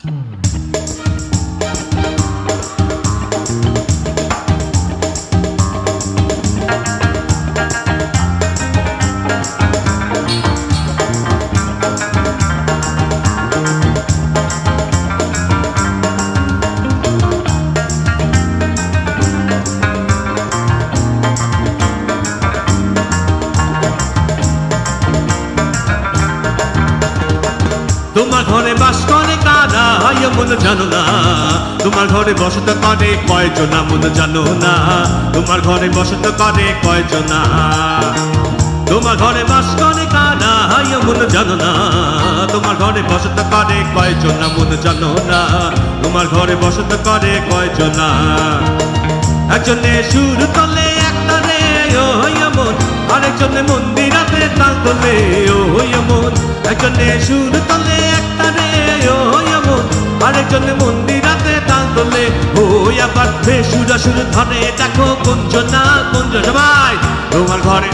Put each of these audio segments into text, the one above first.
তোমার ঘরে বাস করে কারা মন জানো না, তোমার ঘরে বসত করে কয়জনা মন জানো না, তোমার ঘরে বসত করে কয়জনা, তোমার ঘরে বাস করে কারা মন জানো না, তোমার ঘরে বসত করে কয়জনা মন জানো না, তোমার ঘরে বসত করে কয়জনা। একজনে সুর তলে একটা রে ও মন, আরেকজনে মন্দিরাতে তাল তোলে ও মন, একজনে সুর তলে একটা রে ও মন, আরেকজনে মন্দিরাতে তাল তোলে ওই আবার বেসুরা সুর ধরে দেখো কুঞ্জনা কুঞ্জ। সবাই তোমার ঘরে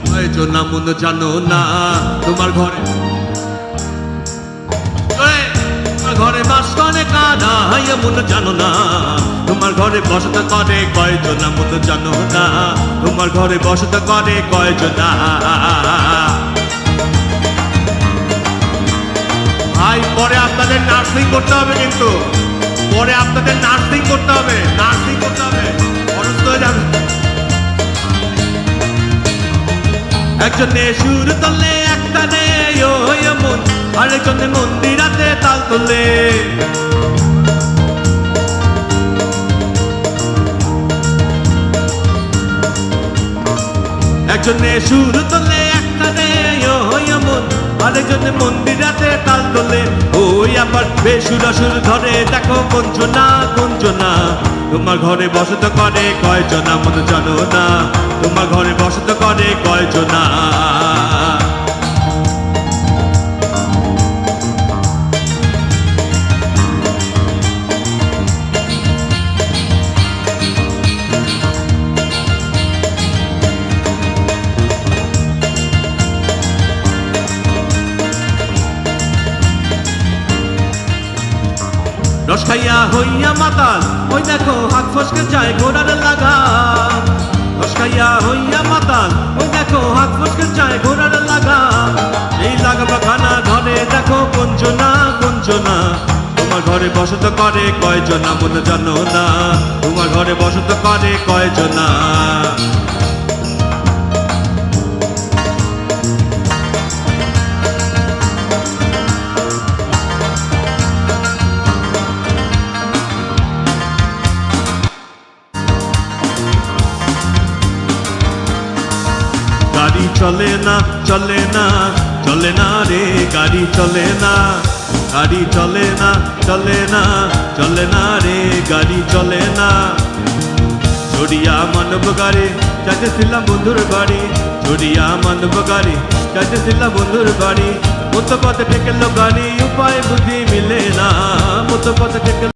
কয়জনা মন জানো না, তোমার ঘরে ঘরে বাস করে কারা মন জানো না, তোমার ঘরে বসত করে কয়জনা মন জানো না, তোমার ঘরে বসত করে কয়জনা। ভাই পরে আপনাদের নার্সিং করতে হবে, কিন্তু পরে আপনাদের নার্সিং করতে হবে, নার্সিং করতে হবে, অসুস্থ হয়ে যাবে। একজনে সুর তলে একটা রে ও মন, আরেকজনে মন্দিরাতে তাল তোলে, একজনে সুর তোলে একটা রে ও মন, আরেকজনে মন্দিরাতে তাল তোলে ওই আবার বেসুরা সুর ধরে দেখো কুঞ্জনা কুঞ্জনা। তোমার ঘরে বসত করে কয়জনা মন জানো না, তোমার ঘরে বসত করে কয়জনা। রস খাইয়া হইয়া মাতাল ওই দেখো হাত ফসকে যায় ঘোড়ার লাগাম, রস খাইয়া হইয়া মাতাল ওই দেখো হাত ফসকে যায় ঘোড়ার লাগাম, এই লাগাবা খানা ঘরে দেখো কুঞ্জনা কুঞ্জনা। তোমার ঘরে বসত করে কয়জনা মন জানো না, তোমার ঘরে বসত করে কয়জনা। গাড়ি চলে না চলে না চলে না রে, গাড়ি চলে না, গাড়ি চলে না চলে না চলে না রে, গাড়ি চলে না। চড়িয়া মানব গাড়ি যাইতেছিলাম বন্ধুর বাড়ি, চড়িয়া মানব গাড়ি যাইতেছিলাম বন্ধুর বাড়ি, মতো পথে ঠেকেল গাড়ি উপায় বুদ্ধি মিলে না, মতো পথে ঠেকেল